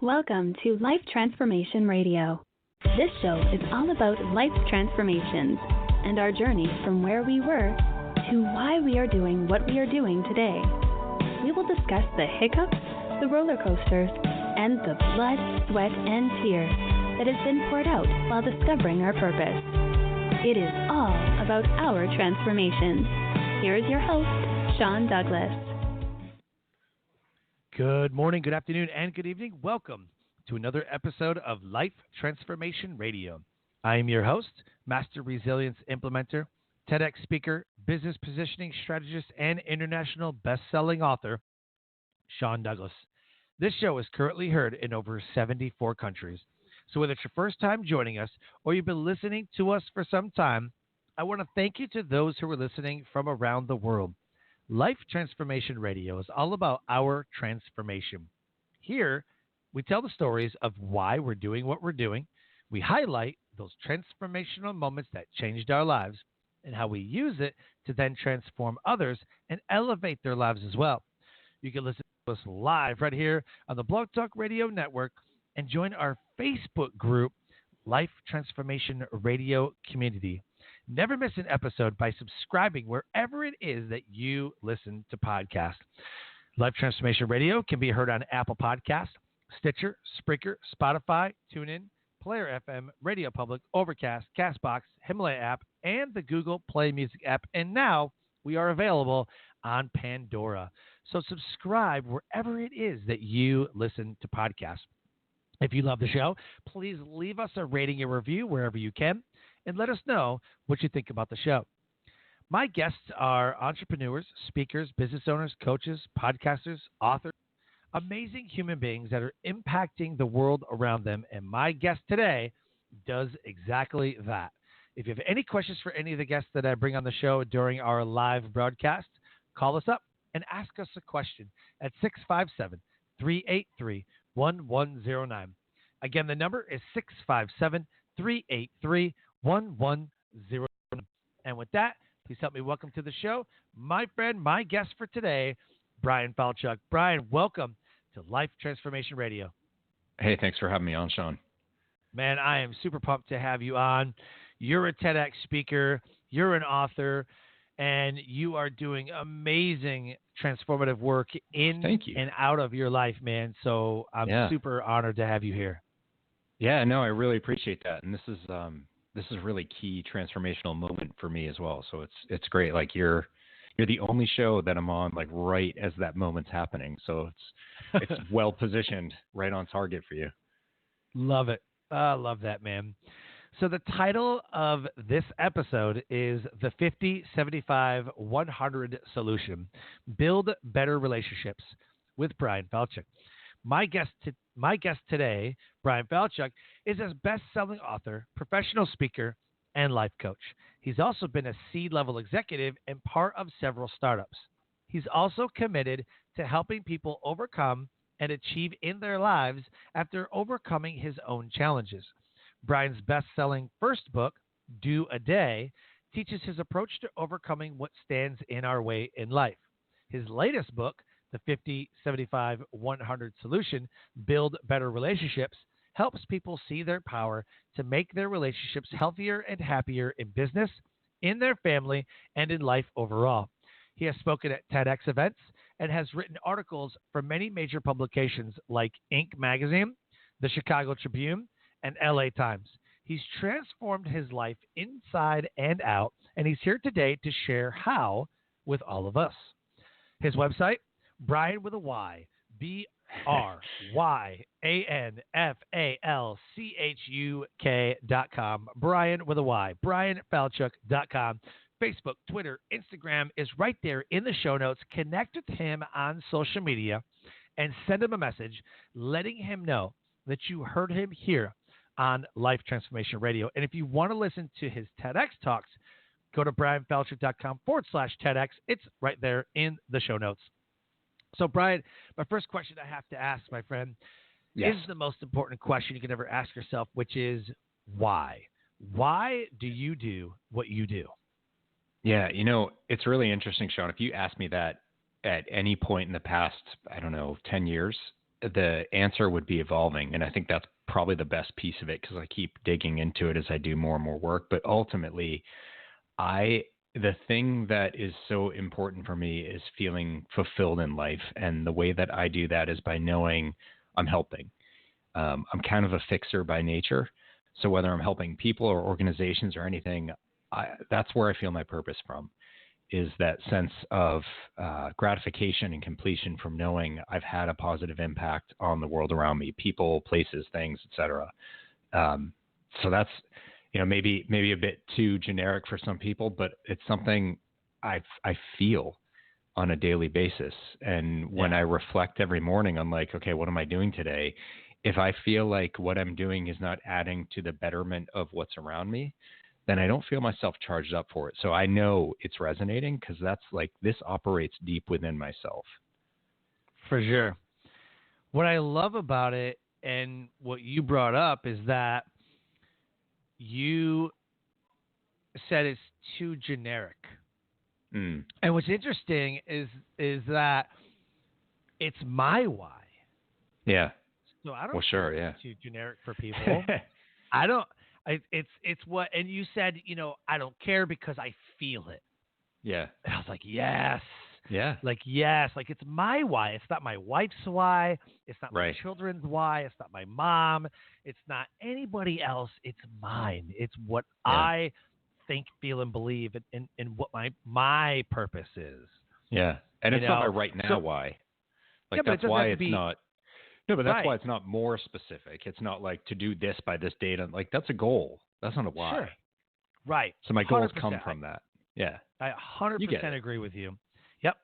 Welcome to Life Transformation Radio. This show is all about life transformations and our journey from where we were to why we are doing what we are doing today. We will discuss the hiccups, the roller coasters, and the blood, sweat, and tears that has been poured out while discovering our purpose. It is all about our transformation. Here is your host, Sean Douglas. Good morning, good afternoon, and good evening. Welcome to another episode of Life Transformation Radio. I am your host, Master Resilience Implementer, TEDx speaker, business positioning strategist, and international best-selling author, Sean Douglas. This show is currently heard in over 74 countries. So whether it's your first time joining us or you've been listening to us for some time, I want to thank you to those who are listening from around the world. Life Transformation Radio is all about our transformation. Here, we tell the stories of why we're doing what we're doing. We highlight those transformational moments that changed our lives and how we use it to then transform others and elevate their lives as well. You can listen to us live right here on the Blog Talk Radio Network and join our Facebook group, Life Transformation Radio Community. Never miss an episode by subscribing wherever it is that you listen to podcasts. Life Transformation Radio can be heard on Apple Podcasts, Stitcher, Spreaker, Spotify, TuneIn, Player FM, Radio Public, Overcast, Castbox, Himalaya app, and the Google Play Music app. And now we are available on Pandora. So subscribe wherever it is that you listen to podcasts. If you love the show, please leave us a rating and review wherever you can, and let us know what you think about the show. My guests are entrepreneurs, speakers, business owners, coaches, podcasters, authors, amazing human beings that are impacting the world around them. And my guest today does exactly that. If you have any questions for any of the guests that I bring on the show during our live broadcast, call us up and ask us a question at 657-383-1109. Again, the number is 657-383-1109. And with that, please help me welcome to the show my friend, my guest for today, Bryan Falchuk. Bryan, welcome to Life Transformation Radio. Hey, thanks for having me on, Sean. Man, I am super pumped to have you on. You're a TEDx speaker, you're an author, and you are doing amazing transformative work in and out of your life, man. So I'm super honored to have you here. Yeah, no, I really appreciate that. And this is a really key transformational moment for me as well. So it's great. Like you're the only show that I'm on like right as that moment's happening. So it's well positioned, right on target for you. Love it. I love that, man. So the title of this episode is the 50-75-100 Solution: Build Better Relationships with Bryan Falchuk. My guest today, Bryan Falchuk, is a best-selling author, professional speaker, and life coach. He's also been a C-level executive and part of several startups. He's also committed to helping people overcome and achieve in their lives after overcoming his own challenges. Bryan's best-selling first book, Do a Day, teaches his approach to overcoming what stands in our way in life. His latest book, the 50-75-100 Solution, Build Better Relationships, helps people see their power to make their relationships healthier and happier in business, in their family, and in life overall. He has spoken at TEDx events and has written articles for many major publications like Inc. magazine, the Chicago Tribune, and LA Times. He's transformed his life inside and out, and he's here today to share how with all of us. His website, Bryan with a Y, BryanFalchuk.com, Bryan with a Y, BryanFalchuk.com. Facebook, Twitter, Instagram is right there in the show notes. Connect with him on social media and send him a message letting him know that you heard him here on Life Transformation Radio. And if you want to listen to his TEDx talks, go to BryanFalchuk.com/TEDx. It's right there in the show notes. So, Bryan, my first question I have to ask, my friend, is the most important question you can ever ask yourself, which is why? Why do you do what you do? Yeah, it's really interesting, Sean. If you asked me that at any point in the past, 10 years, the answer would be evolving. And I think that's probably the best piece of it because I keep digging into it as I do more and more work. But ultimately, the thing that is so important for me is feeling fulfilled in life. And the way that I do that is by knowing I'm helping. I'm kind of a fixer by nature. So whether I'm helping people or organizations or anything, that's where I feel my purpose from, is that sense of gratification and completion from knowing I've had a positive impact on the world around me, people, places, things, etc. So that's, maybe a bit too generic for some people, but it's something I feel on a daily basis. And when I reflect every morning on like, okay, what am I doing today? If I feel like what I'm doing is not adding to the betterment of what's around me, then I don't feel myself charged up for it. So I know it's resonating because that's like, this operates deep within myself. For sure. What I love about it and what you brought up is that you said it's too generic. And what's interesting is that it's my why. Yeah. So I don't well, sure, yeah. Too generic for people. I don't. It's what, and you said, I don't care because I feel it. Yeah. And I was like, yes. Yeah. Yes. Like, it's my why. It's not my wife's why. It's not my children's why. It's not my mom. It's not anybody else. It's mine. It's what I think, feel, and believe, and what my purpose is. Yeah. And it's not my right now why. Like, that's why it's not. No, but that's why it's not more specific. It's not like to do this by this date. Like, that's a goal. That's not a why. Sure. Right. So my goals come from that. Yeah. I 100% agree with you. Yep.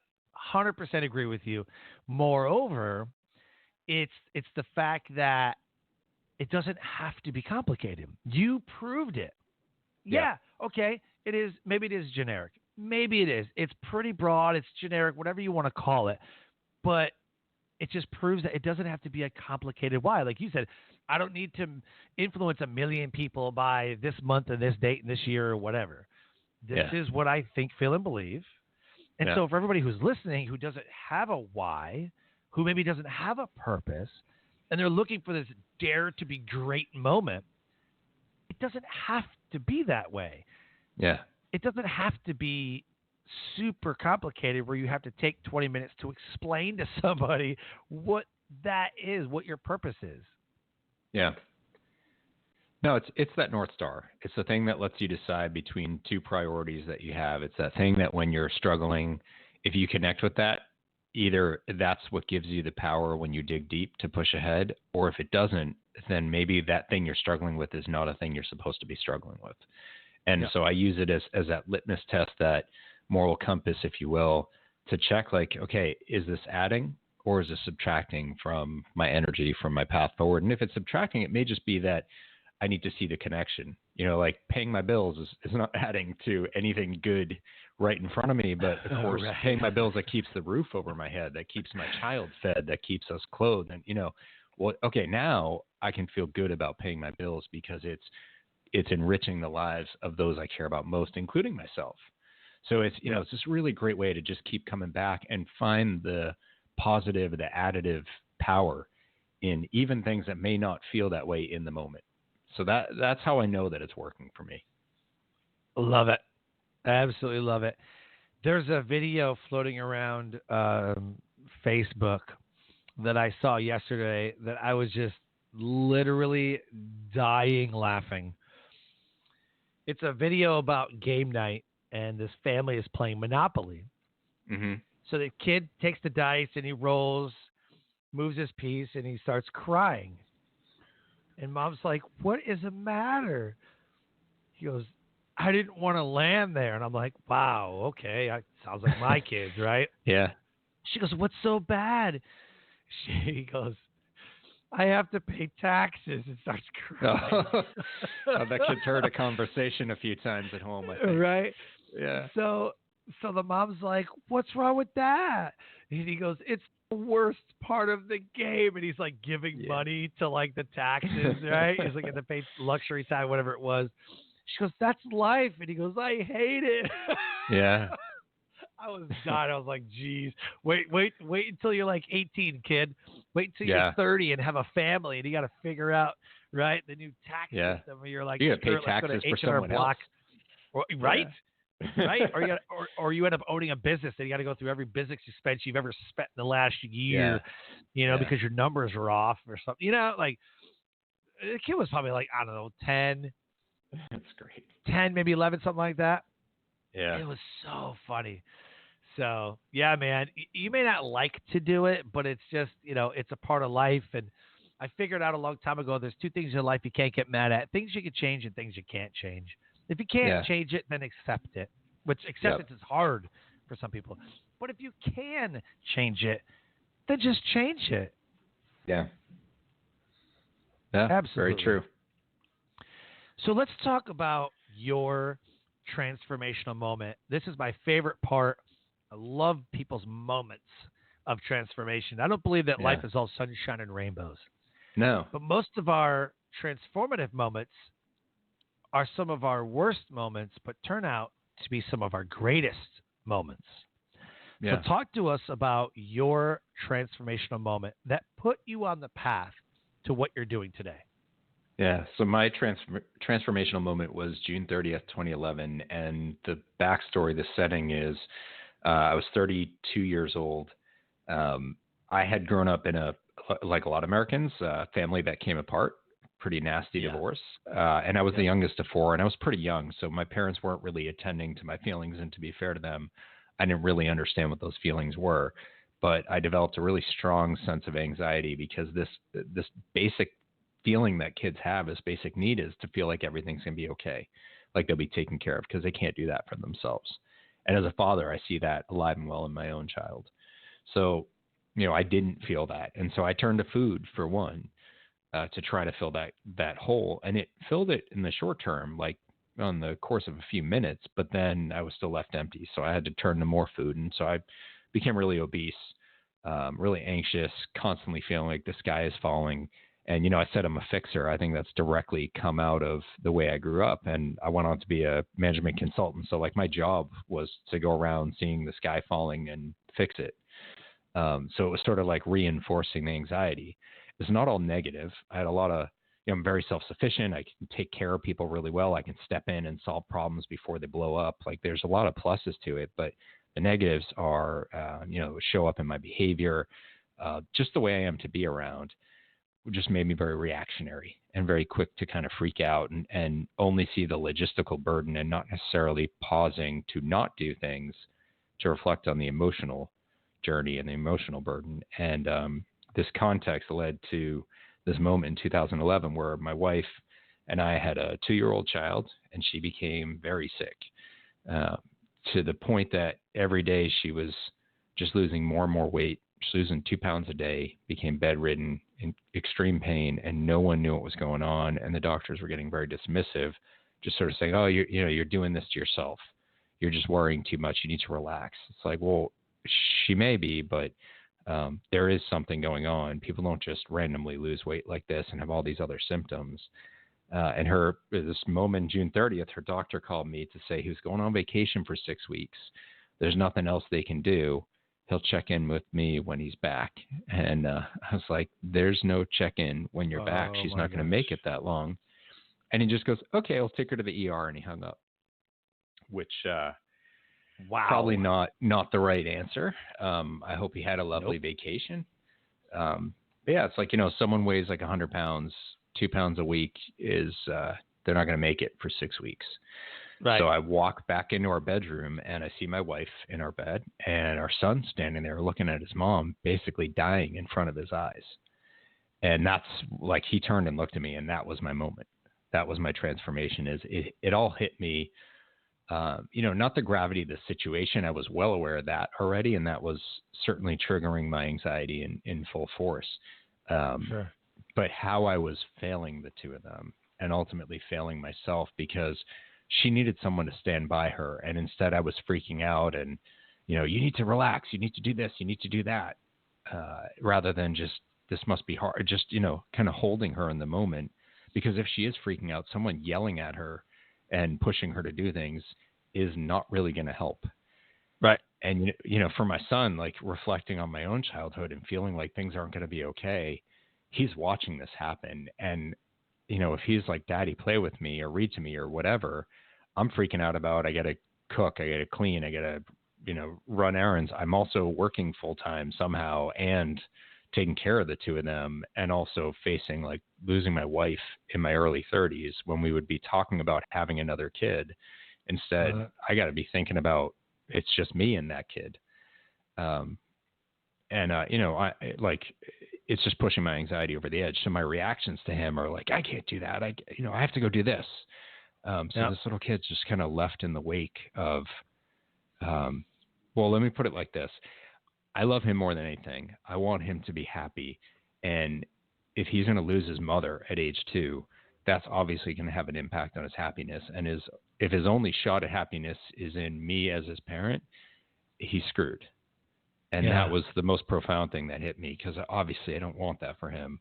100% agree with you. Moreover, it's the fact that it doesn't have to be complicated. You proved it. Yeah. Okay. It is. Maybe it is generic. Maybe it is. It's pretty broad. It's generic, whatever you want to call it. But it just proves that it doesn't have to be a complicated why. Like you said, I don't need to influence 1 million people by this month and this date and this year or whatever. This is what I think, feel, and believe. And so for everybody who's listening who doesn't have a why, who maybe doesn't have a purpose, and they're looking for this dare to be great moment, it doesn't have to be that way. Yeah. It doesn't have to be super complicated where you have to take 20 minutes to explain to somebody what that is, what your purpose is. Yeah. No, it's that North Star. It's the thing that lets you decide between two priorities that you have. It's that thing that when you're struggling, if you connect with that, either that's what gives you the power when you dig deep to push ahead, or if it doesn't, then maybe that thing you're struggling with is not a thing you're supposed to be struggling with. And so I use it as that litmus test, that moral compass, if you will, to check like, okay, is this adding or is this subtracting from my energy, from my path forward? And if it's subtracting, it may just be that I need to see the connection. Like paying my bills is not adding to anything good right in front of me. But of course, paying my bills, that keeps the roof over my head, that keeps my child fed, that keeps us clothed. And, okay, now I can feel good about paying my bills because it's enriching the lives of those I care about most, including myself. So it's, it's this really great way to just keep coming back and find the positive, the additive power in even things that may not feel that way in the moment. So that's how I know that it's working for me. Love it. Absolutely love it. There's a video floating around Facebook that I saw yesterday that I was just literally dying laughing. It's a video about game night, and this family is playing Monopoly. Mm-hmm. So the kid takes the dice and he rolls, moves his piece, and he starts crying. And mom's like, "What is the matter?" He goes, "I didn't want to land there." And I'm like, wow, okay. Sounds like my kids, right? Yeah. She goes, "What's so bad?" He goes, "I have to pay taxes," and starts crying. That kid's heard a conversation a few times at home, I think. Right? Yeah. So the mom's like, "What's wrong with that?" And he goes, "It's the worst part of the game." And he's like giving money to like the taxes, right? He's like in the pay luxury time, whatever it was. She goes, "That's life." And he goes, "I hate it." Yeah. I was done. I was like, geez, wait until you're like 18, kid. Wait until you're 30 and have a family, and you got to figure out, right, the new tax system. Where you're like, you got to pay let's go taxes to for H&R someone Block. else. Right? Yeah. Right? Or you end up owning a business, and you got to go through every business expense you've ever spent in the last year, because your numbers are off or something. Like the kid was probably like, I don't know, 10. That's great. 10, maybe 11, something like that. Yeah. It was so funny. So, yeah, man, you may not like to do it, but it's just, it's a part of life. And I figured out a long time ago, there's two things in life you can't get mad at: things you can change and things you can't change. If you can't change it, then accept it, which acceptance is hard for some people. But if you can change it, then just change it. Yeah. Yeah, absolutely. Very true. So let's talk about your transformational moment. This is my favorite part. I love people's moments of transformation. I don't believe that life is all sunshine and rainbows. No. But most of our transformative moments are some of our worst moments, but turn out to be some of our greatest moments. Yeah. So talk to us about your transformational moment that put you on the path to what you're doing today. Yeah. So my transformational moment was June 30th, 2011. And the backstory, the setting is I was 32 years old. I had grown up in like a lot of Americans, family that came apart, pretty nasty divorce. And I was the youngest of four, and I was pretty young. So my parents weren't really attending to my feelings. And to be fair to them, I didn't really understand what those feelings were. But I developed a really strong sense of anxiety because this basic feeling that kids have, this basic need, is to feel like everything's going to be okay, like they'll be taken care of, because they can't do that for themselves. And as a father, I see that alive and well in my own child. So, I didn't feel that. And so I turned to food for one, to try to fill that hole. And it filled it in the short term, like on the course of a few minutes, but then I was still left empty. So I had to turn to more food. And so I became really obese, really anxious, constantly feeling like the sky is falling. And, I said I'm a fixer. I think that's directly come out of the way I grew up. And I went on to be a management consultant. So like my job was to go around seeing the sky falling and fix it. So it was sort of like reinforcing the anxiety. It's not all negative. I had a lot of, I'm very self-sufficient. I can take care of people really well. I can step in and solve problems before they blow up. Like there's a lot of pluses to it, but the negatives are, show up in my behavior, just the way I am to be around. Just made me very reactionary and very quick to kind of freak out and only see the logistical burden and not necessarily pausing to not do things to reflect on the emotional journey and the emotional burden. And this context led to this moment in 2011 where my wife and I had a 2-year-old child, and she became very sick to the point that every day she was just losing more and more weight. She was losing 2 pounds a day, became bedridden, in extreme pain, and no one knew what was going on. And the doctors were getting very dismissive, just sort of saying, "Oh, you're doing this to yourself. You're just worrying too much. You need to relax." It's like, well, she may be, but there is something going on. People don't just randomly lose weight like this and have all these other symptoms. And this moment, June 30th, her doctor called me to say he was going on vacation for 6 weeks. There's nothing else they can do. He'll check in with me when he's back. And I was like, there's no check-in when you're back. She's not going to make it that long. And he just goes, okay, I'll take her to the ER. And he hung up, which probably not the right answer. I hope he had a lovely vacation. But yeah, it's like, someone weighs like 100 pounds, 2 pounds a week is they're not going to make it for 6 weeks. Right. So I walk back into our bedroom and I see my wife in our bed and our son standing there looking at his mom, basically dying in front of his eyes. And that's like, he turned and looked at me, and that was my moment. That was my transformation. It all hit me, not the gravity of the situation. I was well aware of that already. And that was certainly triggering my anxiety in full force. Sure. But how I was failing the two of them and ultimately failing myself, because she needed someone to stand by her. And instead I was freaking out and, you need to relax. You need to do this. You need to do that. Rather than just, this must be hard. Just, kind of holding her in the moment, because if she is freaking out, someone yelling at her and pushing her to do things is not really going to help. Right. And, for my son, like reflecting on my own childhood and feeling like things aren't going to be okay, he's watching this happen. And, if he's like, Daddy, play with me or read to me or whatever, I'm freaking out about, I got to cook, I got to clean, I got to, run errands. I'm also working full time somehow and taking care of the two of them, and also facing like losing my wife in my early 30s when we would be talking about having another kid. Instead, I got to be thinking about it's just me and that kid. It's just pushing my anxiety over the edge. So my reactions to him are like, I can't do that. I have to go do this. This little kid's just kind of left in the wake of, well, let me put it like this. I love him more than anything. I want him to be happy. And if he's going to lose his mother at age 2, that's obviously going to have an impact on his happiness. And if his only shot at happiness is in me as his parent, he's screwed. And that was the most profound thing that hit me, because obviously I don't want that for him.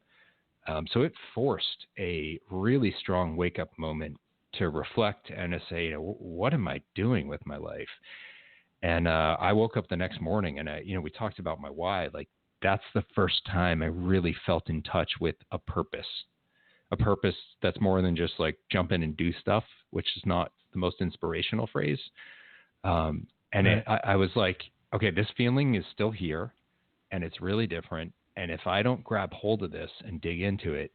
So it forced a really strong wake-up moment to reflect and to say, what am I doing with my life? And I woke up the next morning and, we talked about my why. Like, that's the first time I really felt in touch with a purpose that's more than just like jump in and do stuff, which is not the most inspirational phrase. I was like, okay, this feeling is still here and it's really different. And if I don't grab hold of this and dig into it,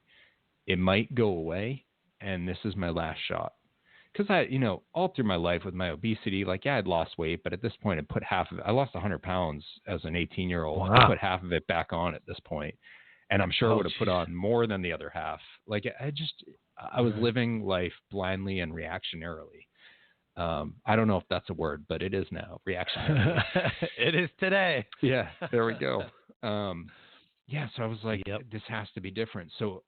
it might go away. And this is my last shot. Because all through my life with my obesity, like, I'd lost weight, but at this point I lost 100 pounds as an 18-year-old. Wow. I put half of it back on at this point. And I'm sure I would have put on more than the other half. Like, I was living life blindly and reactionarily. I don't know if that's a word, but it is now, reactionary. It is today. Yeah, there we go. So I was like, this has to be different. So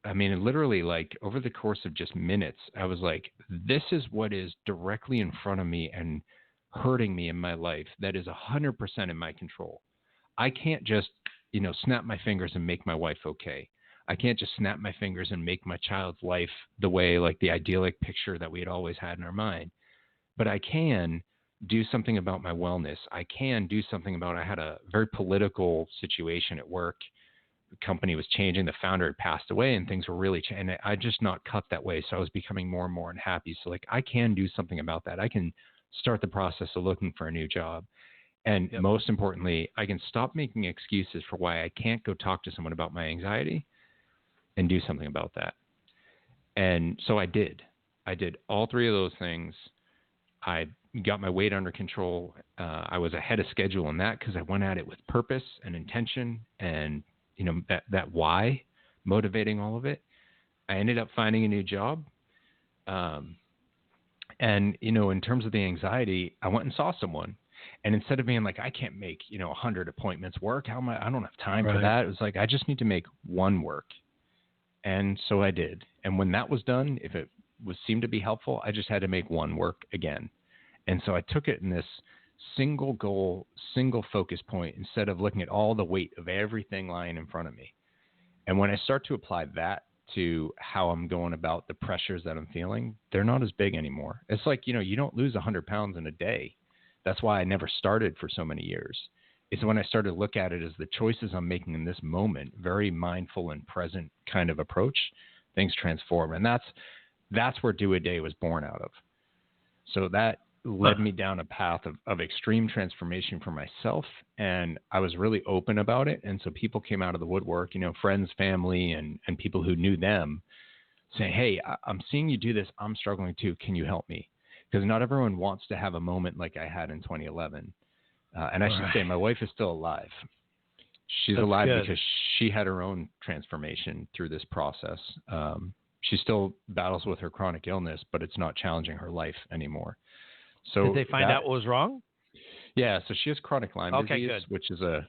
literally, like, over the course of just minutes, I was like, this is what is directly in front of me and hurting me in my life that is 100% in my control. I can't just, snap my fingers and make my wife okay. I can't just snap my fingers and make my child's life the way, like, the idyllic picture that we had always had in our mind. But I can do something about my wellness. I can do something about, I had a very political situation at work. The company was changing. The founder had passed away and things were really changing. And I just not cut that way. So I was becoming more and more unhappy. So, like, I can do something about that. I can start the process of looking for a new job. And most importantly, I can stop making excuses for why I can't go talk to someone about my anxiety and do something about that. And so I did. I did all three of those things. I got my weight under control. I was ahead of schedule in that because I went at it with purpose and intention and, that why motivating all of it. I ended up finding a new job. And, in terms of the anxiety, I went and saw someone. And instead of being like, I can't make, 100 appointments work. I don't have time for that. It was like, I just need to make one work. And so I did. And when that was done, if it seemed to be helpful, I just had to make one work again. And so I took it in this single goal, single focus point, instead of looking at all the weight of everything lying in front of me. And when I start to apply that to how I'm going about the pressures that I'm feeling, they're not as big anymore. It's like, you don't lose 100 pounds in a day. That's why I never started for so many years. It's when I started to look at it as the choices I'm making in this moment, very mindful and present kind of approach, things transform. And that's where Do a Day was born out of. So that led me down a path of extreme transformation for myself. And I was really open about it. And so people came out of the woodwork, friends, family, and people who knew them saying, hey, I'm seeing you do this. I'm struggling too. Can you help me? Because not everyone wants to have a moment like I had in 2011. And I should say my wife is still alive. She's alive because she had her own transformation through this process. She still battles with her chronic illness, but it's not challenging her life anymore. So did they find out what was wrong? Yeah. So she has chronic Lyme disease, which is a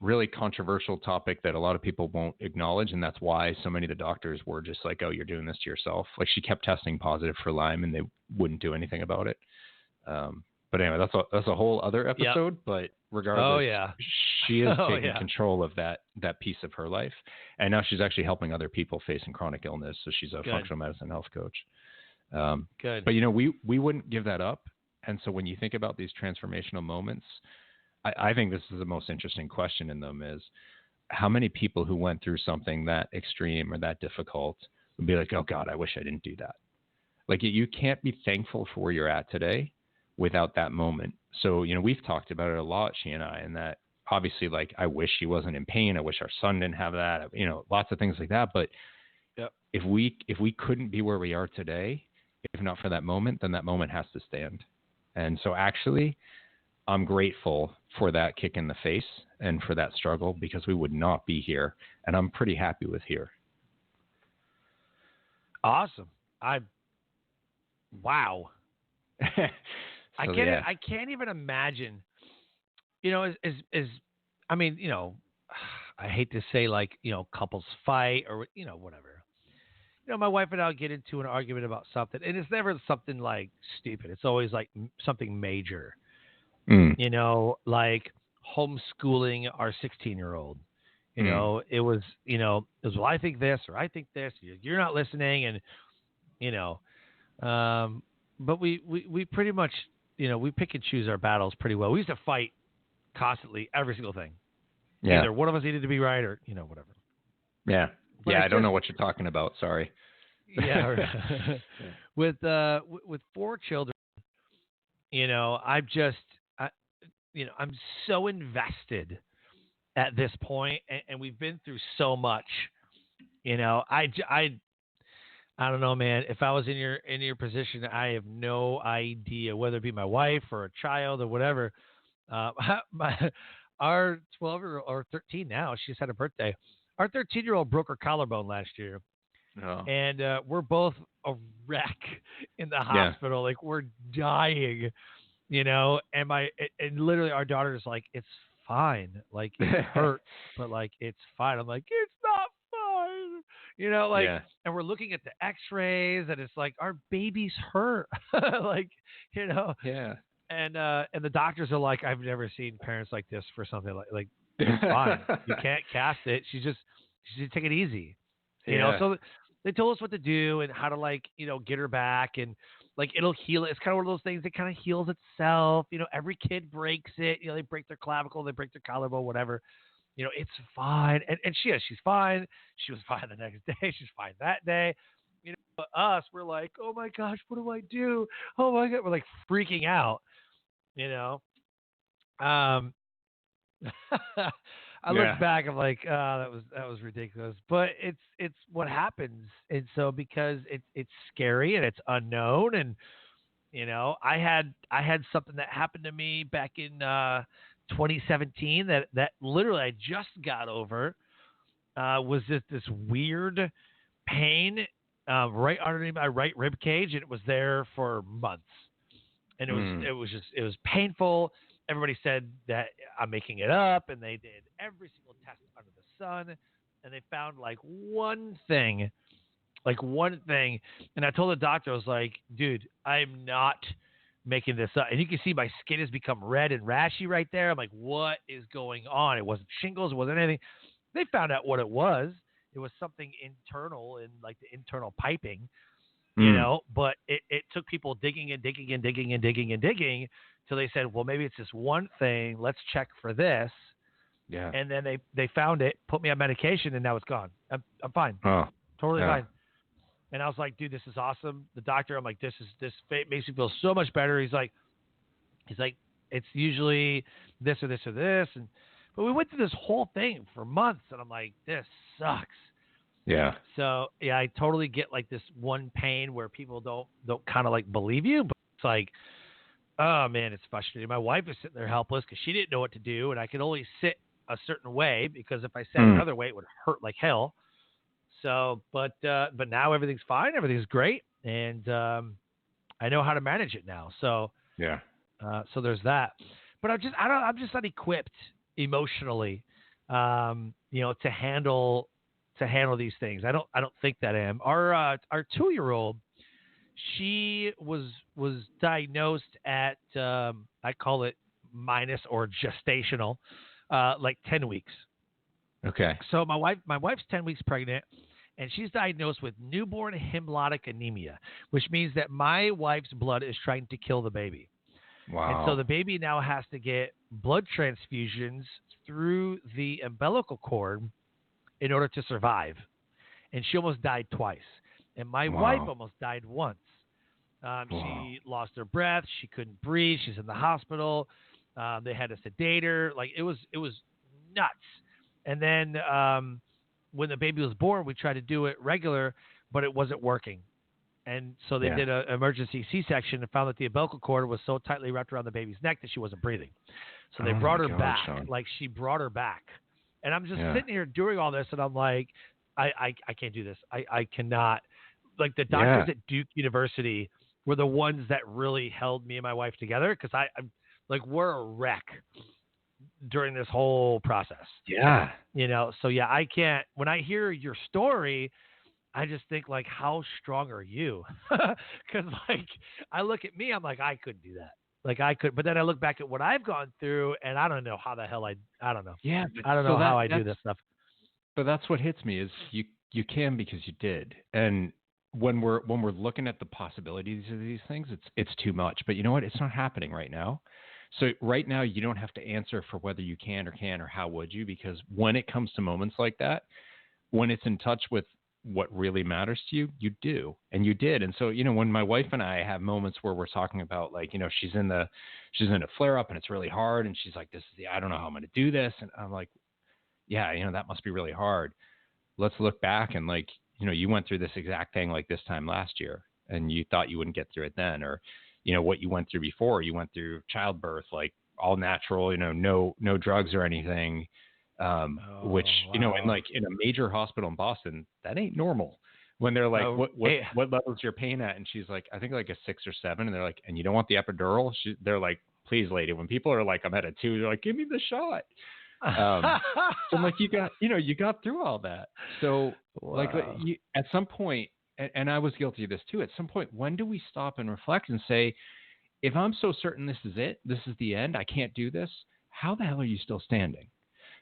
really controversial topic that a lot of people won't acknowledge. And that's why so many of the doctors were just like, oh, you're doing this to yourself. Like, she kept testing positive for Lyme and they wouldn't do anything about it. But anyway, that's a whole other episode. Yep. But regardless, she is taking control of that piece of her life. And now she's actually helping other people facing chronic illness. So she's a functional medicine health coach. But, we wouldn't give that up. And so when you think about these transformational moments, I think this is the most interesting question in them is how many people who went through something that extreme or that difficult would be like, oh God, I wish I didn't do that. Like you can't be thankful for where you're at today without that moment. So, we've talked about it a lot, she and I, and that obviously like, I wish he wasn't in pain. I wish our son didn't have that, lots of things like that. But yep. if we couldn't be where we are today, if not for that moment, then that moment has to stand. And so actually, I'm grateful for that kick in the face and for that struggle because we would not be here. And I'm pretty happy with here. Awesome. Wow. I can't even imagine, I hate to say like, couples fight or, whatever. My wife and I'll get into an argument about something, and it's never something like stupid. It's always like something major, like homeschooling our 16-year-old. It was, well, I think this or I think this. You're not listening, and but we pretty much, we pick and choose our battles pretty well. We used to fight constantly, every single thing. Yeah. Either one of us needed to be right or, whatever. Yeah. But yeah, I don't know what you're talking about. Sorry. Yeah. With 4 children, I'm so invested at this point, and we've been through so much. I don't know, man. If I was in your position, I have no idea, whether it be my wife or a child or whatever. Our 12-year-old or 13 now, she's had a birthday. Our 13-year-old broke her collarbone last year. Oh. And we're both a wreck in the hospital. Like we're dying, and literally our daughter's like, it's fine. Like it hurts, but like, it's fine. I'm like, it's not fine. And we're looking at the x-rays and it's like, our baby's hurt. like, Yeah. And the doctors are like, I've never seen parents like this for something like it's fine. You can't cast it. She should take it easy. So they told us what to do and how to get her back and like it'll heal. It's kind of one of those things that kind of heals itself. Every kid breaks it. They break their clavicle, they break their collarbone, whatever. It's fine. And she's fine. She was fine the next day. She's fine that day. But us, we're like, oh my gosh, what do I do? Oh my God. We're like freaking out, I look back, I'm like, oh, that was ridiculous. But it's what happens. And so because it's scary and it's unknown and I had something that happened to me back in 2017 that literally I just got over. Was this weird pain right underneath my right rib cage, and it was there for months. And it was painful. Everybody said that I'm making it up, and they did every single test under the sun, and they found one thing. And I told the doctor, I was like, dude, I'm not making this up. And you can see my skin has become red and rashy right there. I'm like, what is going on? It wasn't shingles. It wasn't anything. They found out what it was. It was something internal in the internal piping, but it took people digging and digging and digging and digging and digging till they said, well, maybe it's this one thing. Let's check for this. Yeah. And then they found it, put me on medication, and now it's gone. I'm fine. Oh, totally fine. And I was like, dude, this is awesome. The doctor, I'm like, this makes me feel so much better. He's like, it's usually this or this or this. But we went through this whole thing for months, and I'm like, this sucks. Yeah. So yeah, I totally get this one pain where people don't kind of believe you, but it's like, oh man, it's frustrating. My wife is sitting there helpless because she didn't know what to do, and I could only sit a certain way because if I sat another way, it would hurt like hell. So, but now everything's fine, everything's great, and I know how to manage it now. So yeah. So there's that. But I'm just not equipped emotionally, to handle these things. I don't think that I am. Our 2-year-old, she was diagnosed at I call it minus or gestational, 10 weeks. Okay. So my wife's 10 weeks pregnant, and she's diagnosed with newborn hemolytic anemia, which means that my wife's blood is trying to kill the baby. And so Wow. the baby now has to get blood transfusions through the umbilical cord in order to survive. And she almost died twice. And my wife Wow. almost died once. Wow. She lost her breath. She couldn't breathe. She's in the hospital. They had to sedate her. Like it was nuts. And then when the baby was born, we tried to do it regular, but it wasn't working. And so they Yeah. did an emergency C-section and found that the umbilical cord was so tightly wrapped around the baby's neck that she wasn't breathing. So they Oh brought my her God, back. Sean. Like she brought her back. And I'm just Yeah. sitting here doing all this, and I'm like, I can't do this. I cannot. Like the Yeah. doctors at Duke University were the ones that really held me and my wife together because I'm like we're a wreck during this whole process. Yeah. So yeah, I can't. When I hear your story, I just think like, how strong are you? Because like I look at me, I'm like I couldn't do that. Like I could, but then I look back at what I've gone through, and I don't know how the hell I don't know. Yeah. But I don't so know how that I do that's this stuff. but that's what hits me is you can because you did. And when we're looking at the possibilities of these things, it's too much. But you know what? It's not happening right now. So right now you don't have to answer for whether you can or how would you, because when it comes to moments like that, when it's in touch with what really matters to you, you do, and you did. And so, when my wife and I have moments where we're talking about like, she's in a flare up and it's really hard. And she's like, I don't know how I'm going to do this. And I'm like, yeah, that must be really hard. Let's look back and like, you went through this exact thing like this time last year and you thought you wouldn't get through it then, or, what you went through before. You went through childbirth, like all natural, no drugs or anything. Which, Wow. and like in a major hospital in Boston, that ain't normal. When they're like, what level's your pain at? And she's like, I think like a 6 or 7. And they're like, and you don't want the epidural? They're like, please, lady. When people are like, I'm at a 2, they're like, give me the shot. So I'm like, you got through all that. So like at some point, and I was guilty of this too. At some point, when do we stop and reflect and say, if I'm so certain this is it, this is the end, I can't do this, how the hell are you still standing?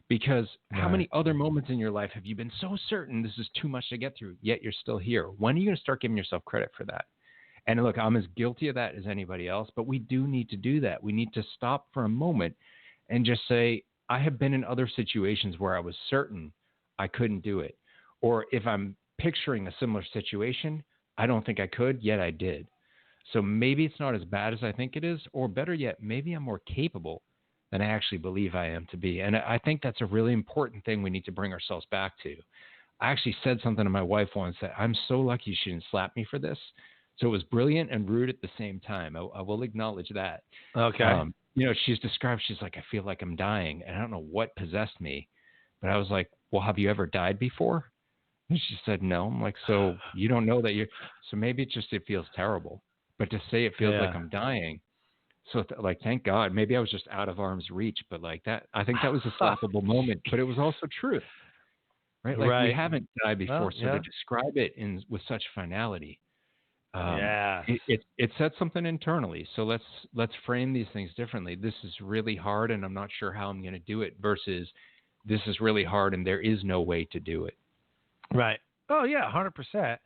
Because how many other moments in your life have you been so certain this is too much to get through, yet you're still here? When are you going to start giving yourself credit for that? And look, I'm as guilty of that as anybody else, but we do need to do that. We need to stop for a moment and just say, I have been in other situations where I was certain I couldn't do it. Or if I'm picturing a similar situation, I don't think I could, yet I did. So maybe it's not as bad as I think it is, or better yet, maybe I'm more capable than I actually believe I am to be. And I think that's a really important thing we need to bring ourselves back to. I actually said something to my wife once that I'm so lucky she didn't slap me for this. So it was brilliant and rude at the same time. I will acknowledge that. Okay. She's like, I feel like I'm dying. And I don't know what possessed me, but I was like, well, have you ever died before? And she said, no. I'm like, so you don't know that so maybe it feels terrible, but to say it feels like I'm dying. So thank God, maybe I was just out of arm's reach, but like that, I think that was a slappable moment, but it was also truth, right? Like we haven't died before. So to describe it with such finality, it said something internally. So let's frame these things differently. This is really hard and I'm not sure how I'm going to do it versus this is really hard and there is no way to do it. Right. Oh yeah. 100%.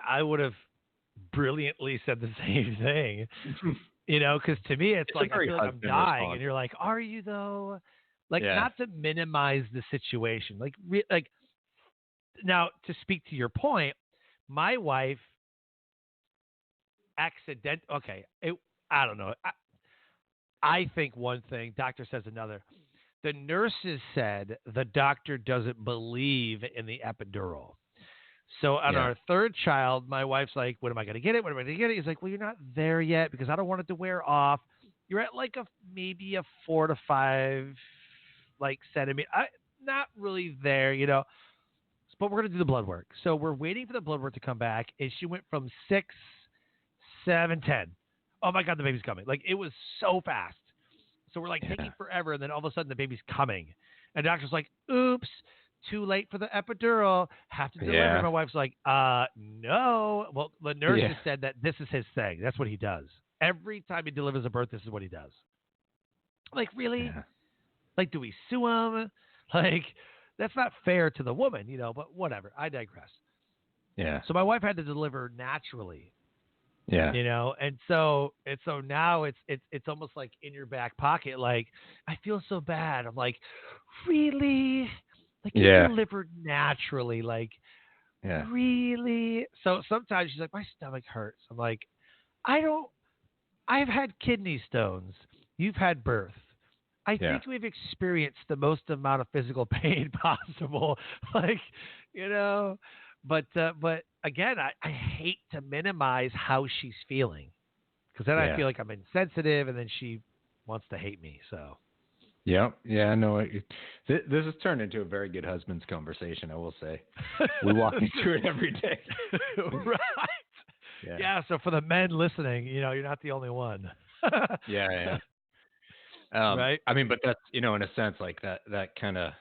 I would have brilliantly said the same thing, because to me, it's like, I feel like I'm dying response. And you're like, are you though? Like not to minimize the situation. Like now to speak to your point, my wife I don't know. I think one thing, doctor says another. The nurses said the doctor doesn't believe in the epidural. So on our third child, my wife's like, when am I going to get it? When am I going to get it? He's like, well, you're not there yet because I don't want it to wear off. You're at like maybe a 4 to 5 centimeter. Not really there, but we're going to do the blood work. So we're waiting for the blood work to come back. And she went from 6, 7, 10. Oh my God, the baby's coming. Like it was so fast. So we're taking forever. And then all of a sudden the baby's coming. And the doctor's like, oops. Too late for the epidural. Have to deliver. Yeah. My wife's like, no. Well, the nurse has said that this is his thing. That's what he does. Every time he delivers a birth, this is what he does. Like, really? Yeah. Like, do we sue him? Like, that's not fair to the woman, but whatever. I digress. Yeah. So my wife had to deliver naturally. Yeah. And so now it's almost like in your back pocket. Like, I feel so bad. I'm like, really? Like, you Yeah. delivered naturally. Like, Yeah. really? So sometimes she's like, my stomach hurts. I'm like, I don't. I've had kidney stones. You've had birth. I Yeah. think we've experienced the most amount of physical pain possible. Like, you know, but again, I hate to minimize how she's feeling, because then I Yeah. feel like I'm insensitive, and then she wants to hate me. So Yeah. Yeah. No, this has turned into a very good husband's conversation, I will say. We walk into it every day. right, Yeah. yeah. So for the men listening, you're not the only one. Yeah. Yeah. Right. I mean, but that's, in a sense, like that kind of,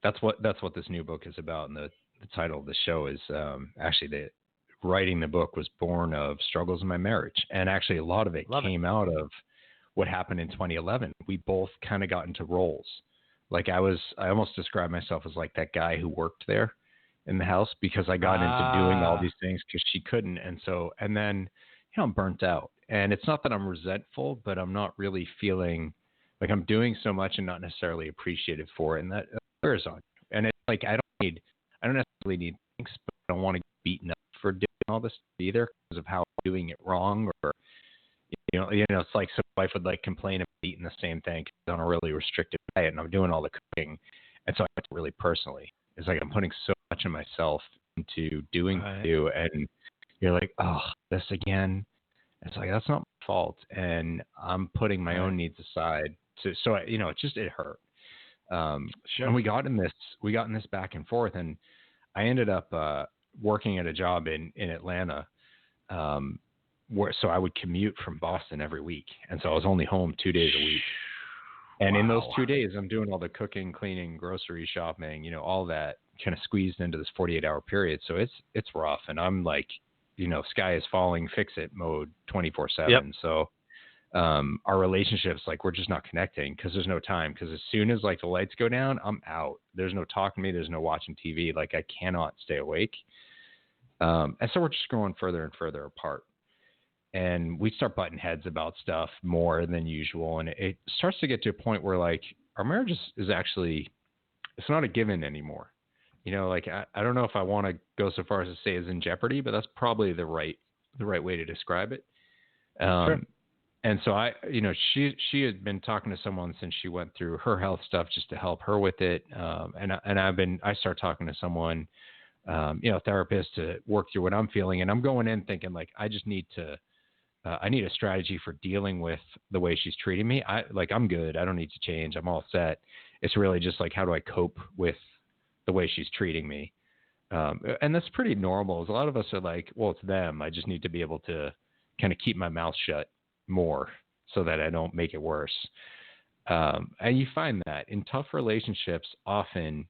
that's what this new book is about. And the title of the show is, actually writing the book was born of struggles in my marriage. And actually a lot of it Love it. came out of what happened in 2011. We both kind of got into roles. Like I almost described myself as like that guy who worked there in the house, because I got into doing all these things because she couldn't. And then, I'm burnt out. And it's not that I'm resentful, but I'm not really feeling like I'm doing so much and not necessarily appreciated for it. And that wears on you. And it's like, I don't necessarily need thanks, but I don't want to get beaten up for doing all this either because of how I'm doing it wrong. Or, it's like some wife would like complain about eating the same thing because I'm on a really restricted diet and I'm doing all the cooking. And so I take it really personally. It's like I'm putting so much of myself into doing Right. you, and you're like, oh, this again. It's like, that's not my fault. And I'm putting my own needs aside so it hurt. Sure. And we got in this back and forth, and I ended up working at a job in Atlanta, so I would commute from Boston every week, and so I was only home 2 days a week. And in those 2 days, I'm doing all the cooking, cleaning, grocery shopping, all that kind of squeezed into this 48-hour period. So it's rough, and I'm like, sky is falling, fix it mode 24/7. Yep. So our relationships, like, we're just not connecting because there's no time. Because as soon as like the lights go down, I'm out. There's no talking to me. There's no watching TV. Like, I cannot stay awake. And so we're just growing further and further apart. And we start butting heads about stuff more than usual. And it starts to get to a point where like our marriage is actually, it's not a given anymore. Like I don't know if I want to go so far as to say is in jeopardy, but that's probably the right way to describe it. Sure. And so she had been talking to someone since she went through her health stuff just to help her with it. And I start talking to someone, therapist, to work through what I'm feeling. And I'm going in thinking like, I just need I need a strategy for dealing with the way she's treating me. I'm good. I don't need to change. I'm all set. It's really just like, how do I cope with the way she's treating me? And that's pretty normal. A lot of us are like, well, it's them. I just need to be able to kind of keep my mouth shut more so that I don't make it worse. And you find that in tough relationships, often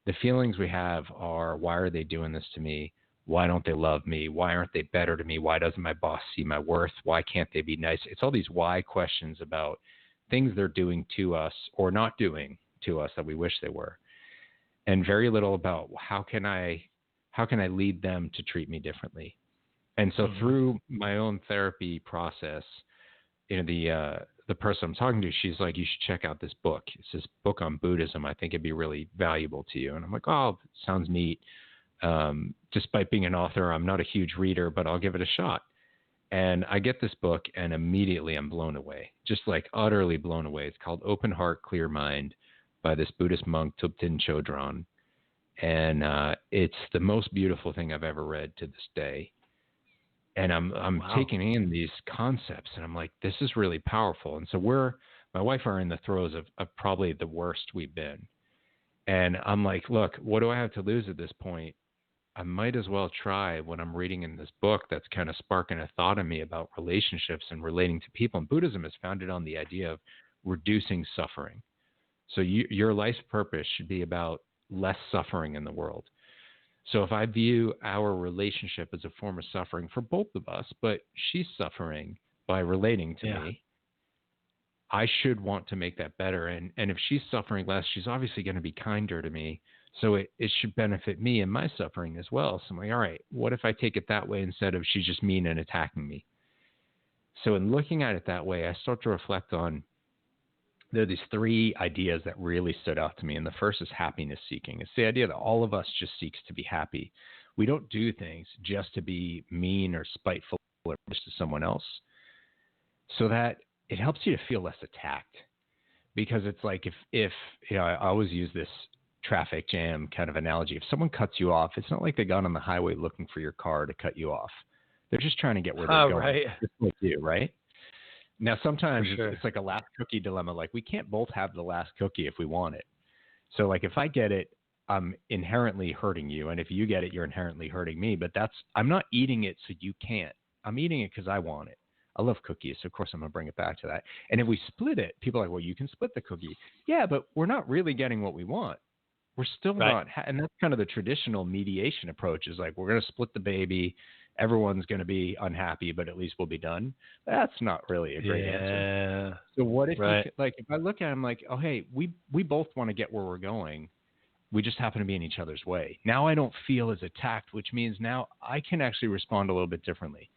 the feelings we have are, why are they doing this to me? Why don't they love me? Why aren't they better to me? Why doesn't my boss see my worth? Why can't they be nice? It's all these why questions about things they're doing to us or not doing to us that we wish they were. And very little about how can I lead them to treat me differently. And so through my own therapy process, the person I'm talking to, she's like, you should check out this book. It's this book on Buddhism. I think it'd be really valuable to you. And I'm like, oh, sounds neat. Despite being an author, I'm not a huge reader, but I'll give it a shot. And I get this book, and immediately I'm blown away, just like utterly blown away. It's called Open Heart, Clear Mind by this Buddhist monk, Thubten Chodron. And it's the most beautiful thing I've ever read to this day. And I'm taking in these concepts, and I'm like, this is really powerful. And so my wife are in the throes of probably the worst we've been. And I'm like, look, what do I have to lose at this point? I might as well try what I'm reading in this book that's kind of sparking a thought in me about relationships and relating to people. And Buddhism is founded on the idea of reducing suffering. So your life's purpose should be about less suffering in the world. So if I view our relationship as a form of suffering for both of us, but she's suffering by relating to me, I should want to make that better. And if she's suffering less, she's obviously going to be kinder to me. So it should benefit me in my suffering as well. So I'm like, all right, what if I take it that way instead of she's just mean and attacking me? So in looking at it that way, I start to reflect on, there are these three ideas that really stood out to me. And the first is happiness seeking. It's the idea that all of us just seeks to be happy. We don't do things just to be mean or spiteful or to someone else, so that it helps you to feel less attacked. Because it's like, if I always use this traffic jam kind of analogy. If someone cuts you off, it's not like they got on the highway looking for your car to cut you off. They're just trying to get where they're going. Right. Just like you, right? Now, sometimes For sure. it's like a last cookie dilemma. Like, we can't both have the last cookie if we want it. So, like, if I get it, I'm inherently hurting you. And if you get it, you're inherently hurting me. But I'm not eating it so you can't. I'm eating it because I want it. I love cookies, so of course I'm going to bring it back to that. And if we split it, people are like, well, you can split the cookie. Yeah, but we're not really getting what we want. We're still not. And that's kind of the traditional mediation approach, is like, we're going to split the baby. Everyone's going to be unhappy, but at least we'll be done. That's not really a great answer. So what if if I look at him like, oh, hey, we both want to get where we're going. We just happen to be in each other's way. Now I don't feel as attacked, which means now I can actually respond a little bit differently.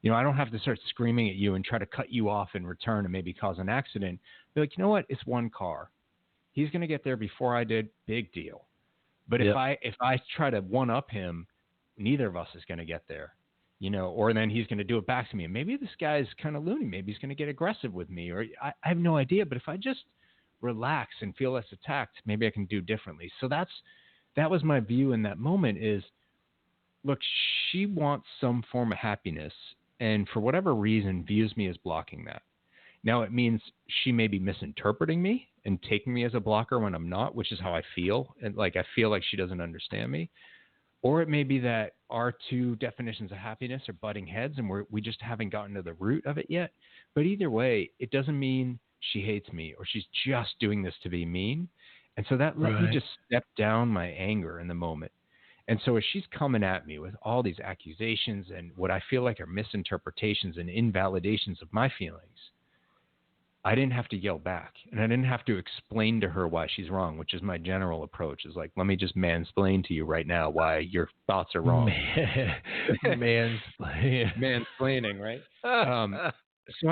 I don't have to start screaming at you and try to cut you off in return and maybe cause an accident. Be like, you know what? It's one car. He's going to get there before I did. Big deal. But if I try to one up him, neither of us is going to get there. Or then he's going to do it back to me. And maybe this guy's kind of loony. Maybe he's going to get aggressive with me, or I have no idea. But if I just relax and feel less attacked, maybe I can do differently. So that was my view in that moment is, look, she wants some form of happiness, and for whatever reason views me as blocking that. Now, it means she may be misinterpreting me and taking me as a blocker when I'm not, which is how I feel. And like, I feel like she doesn't understand me. Or it may be that our two definitions of happiness are butting heads and we just haven't gotten to the root of it yet. But either way, it doesn't mean she hates me or she's just doing this to be mean. And so that let me just step down my anger in the moment. And so as she's coming at me with all these accusations and what I feel like are misinterpretations and invalidations of my feelings, I didn't have to yell back, and I didn't have to explain to her why she's wrong, which is my general approach. Is like, let me just mansplain to you right now why your thoughts are wrong. Mansplaining, right? So she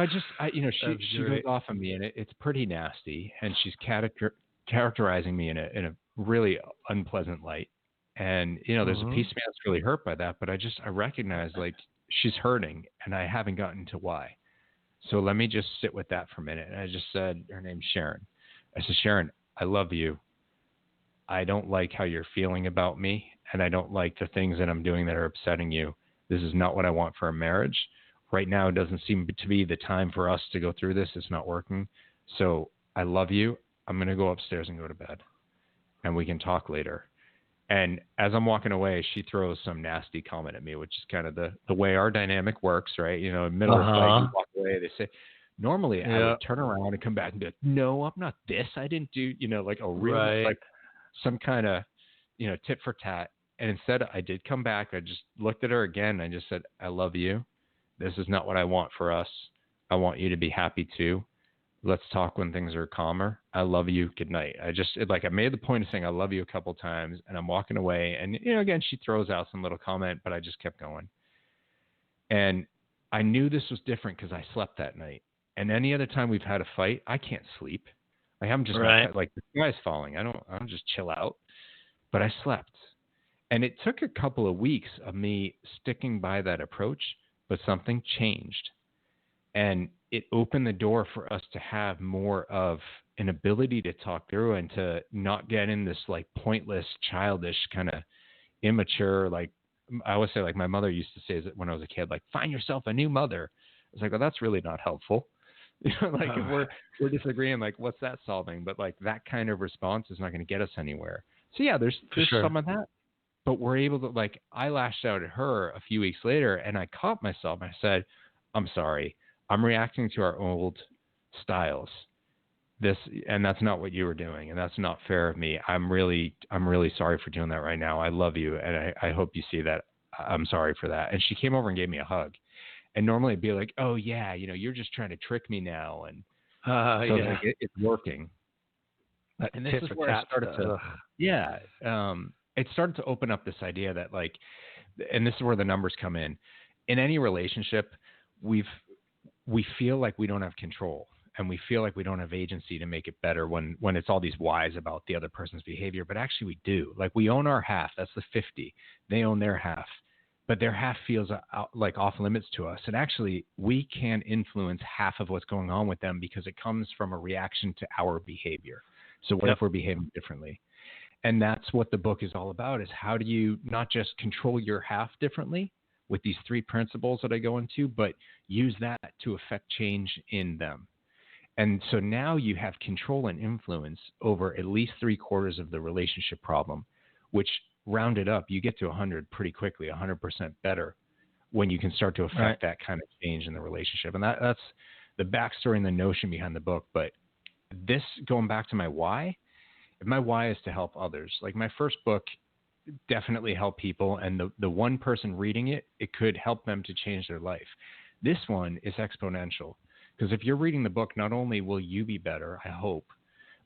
goes off on me, and it's pretty nasty, and she's characterizing me in a really unpleasant light. And, there's a piece of me that's really hurt by that, but I recognize, like, she's hurting, and I haven't gotten to why. So let me just sit with that for a minute. And I just said, her name's Sharon. I said, Sharon, I love you. I don't like how you're feeling about me, and I don't like the things that I'm doing that are upsetting you. This is not what I want for a marriage. Right now, it doesn't seem to be the time for us to go through this. It's not working. So I love you. I'm going to go upstairs and go to bed, and we can talk later. And as I'm walking away, she throws some nasty comment at me, which is kind of the way our dynamic works, right? In the middle of the fight, you walk away. They say, normally I would turn around and come back and be like, no, I'm not this. I didn't do, like a real, like some kind of, tit for tat. And instead I did come back. I just looked at her again. And I just said, I love you. This is not what I want for us. I want you to be happy too. Let's talk when things are calmer. I love you. Good night. I made the point of saying I love you a couple times, and I'm walking away. And, again, she throws out some little comment, but I just kept going. And I knew this was different because I slept that night. And any other time we've had a fight, I can't sleep. I'm just not, like, the sky's falling. I don't just chill out. But I slept. And it took a couple of weeks of me sticking by that approach, but something changed. And it opened the door for us to have more of an ability to talk through and to not get in this like pointless, childish kind of immature, like I always say, like my mother used to say when I was a kid, like, find yourself a new mother. I was like, well, that's really not helpful. Like if we're disagreeing, like what's that solving? But like that kind of response is not going to get us anywhere. So yeah, there's some of that, but we're able to, like, I lashed out at her a few weeks later and I caught myself. I said, I'm sorry. I'm reacting to our old styles. And that's not what you were doing, and that's not fair of me. I'm really sorry for doing that right now. I love you, and I hope you see that. I'm sorry for that. And she came over and gave me a hug. And normally it'd be like, oh yeah, you're just trying to trick me now, and like, it's working. And this is where I started it started to open up this idea that, like, and this is where the numbers come in. In any relationship, we feel like we don't have control, and we feel like we don't have agency to make it better when it's all these whys about the other person's behavior. But actually we do. Like, we own our half. That's the 50. They own their half. But their half feels like off limits to us. And actually, we can influence half of what's going on with them because it comes from a reaction to our behavior. So what if we're behaving differently? And that's what the book is all about, is how do you not just control your half differently with these 3 principles that I go into, but use that to affect change in them. And so now you have control and influence over at least 3/4 of the relationship problem, which, rounded up, you get to 100 pretty quickly, 100% better when you can start to affect that kind of change in the relationship. And that's the backstory and the notion behind the book. But this, going back to my why, if my why is to help others, like my first book definitely helped people, and the one person reading it, it could help them to change their life. This one is exponential, because if you're reading the book, not only will you be better, I hope,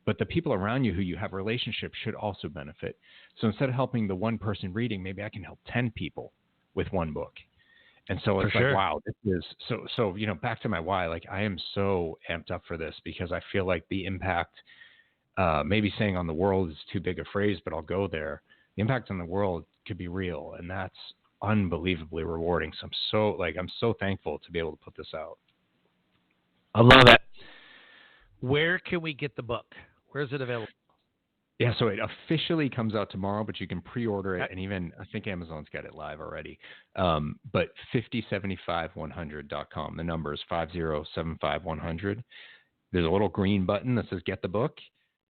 but the people around you who you have relationships should also benefit. So instead of helping the one person reading, maybe I can help 10 people with one book. And so it's like, wow, this is so, back to my why, like, I am so amped up for this, because I feel like the impact, maybe saying on the world is too big a phrase, but I'll go there. The impact on the world could be real, and that's unbelievably rewarding. So I'm so thankful to be able to put this out. I love it. Where can we get the book? Where is it available? Yeah, so it officially comes out tomorrow, but you can pre-order it, and even I think Amazon's got it live already. But 5075100.com. The number is 5075100. There's a little green button that says "Get the Book."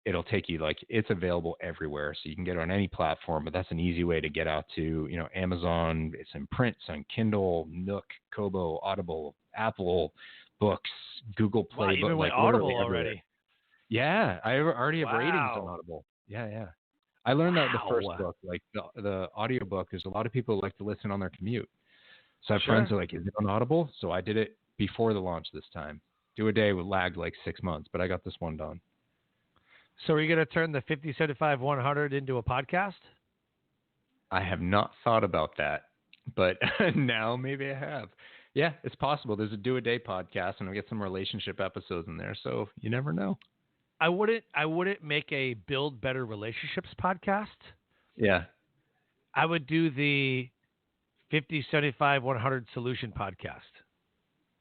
It'll take you, like, it's available everywhere, so you can get it on any platform. But that's an easy way to get out to, Amazon. It's in print, it's on Kindle, Nook, Kobo, Audible, Apple Books, Google Play. Wow, even with Audible already. Yeah, I already have ratings on Audible. Yeah. I learned that the first book, like the audiobook, is a lot of people like to listen on their commute. So I have friends who are like, is it on Audible? So I did it before the launch this time. Do a day with lagged like 6 months, but I got this one done. So are you going to turn the 5075100 into a podcast? I have not thought about that, but now maybe I have. Yeah, it's possible. There's a Do a Day podcast, and I'll get some relationship episodes in there, so you never know. I wouldn't make a Build Better Relationships podcast. Yeah. I would do the 5075100 Solution podcast,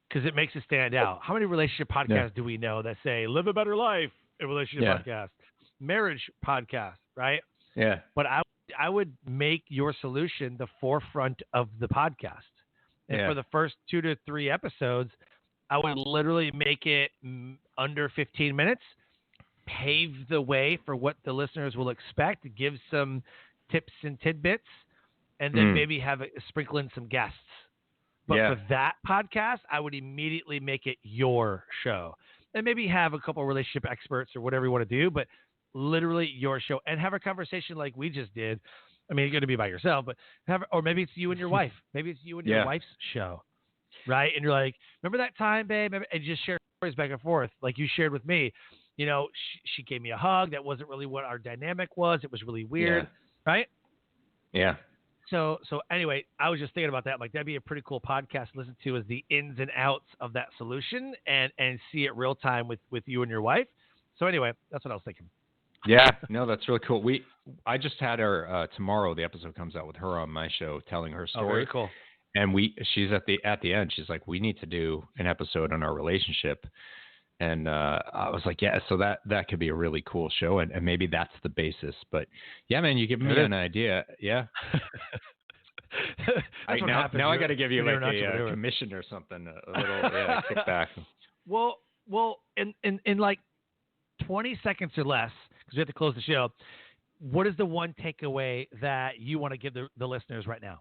because it makes it stand out. How many relationship podcasts do we know that say "Live a Better Life"? A relationship podcast, marriage podcast, right? Yeah. But I would make your solution the forefront of the podcast. And for the first 2 to 3 episodes, I would literally make it under 15 minutes, pave the way for what the listeners will expect, give some tips and tidbits, and then maybe have sprinkle in some guests. But for that podcast, I would immediately make it your show. And maybe have a couple of relationship experts or whatever you want to do, but literally your show, and have a conversation like we just did. I mean, you're going to be by yourself, but or maybe it's you and your wife. Maybe it's you and your wife's show, right? And you're like, remember that time, babe? And you just share stories back and forth, like you shared with me. She gave me a hug. That wasn't really what our dynamic was. It was really weird, right? Yeah. So anyway, I was just thinking about that. Like, that'd be a pretty cool podcast to listen to, is the ins and outs of that solution, and see it real time with you and your wife. So anyway, that's what I was thinking. Yeah, no, that's really cool. I just had her tomorrow. The episode comes out with her on my show, telling her story. Oh, very cool. And she's at the end. She's like, we need to do an episode on our relationship. And I was like, yeah, so that could be a really cool show, and maybe that's the basis. But yeah, man, you give me an idea. Yeah. Now I got to give you like a commission or something, a little kickback. Well, in like 20 seconds or less, because we have to close the show, what is the one takeaway that you want to give the listeners right now?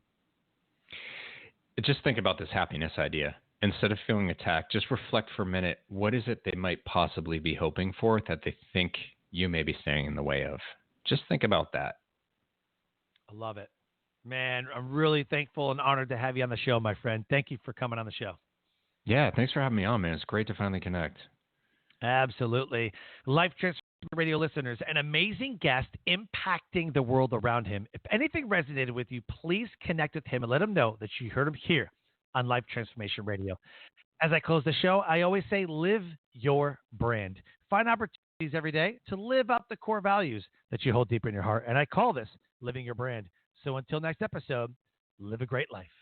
Just think about this happiness idea. Instead of feeling attacked, just reflect for a minute. What is it they might possibly be hoping for that they think you may be standing in the way of? Just think about that. I love it. Man, I'm really thankful and honored to have you on the show, my friend. Thank you for coming on the show. Yeah, thanks for having me on, man. It's great to finally connect. Absolutely. Life Transformation Radio listeners, an amazing guest impacting the world around him. If anything resonated with you, please connect with him and let him know that you heard him here on Life Transformation Radio. As I close the show, I always say live your brand. Find opportunities every day to live up the core values that you hold deep in your heart. And I call this living your brand. So until next episode, live a great life.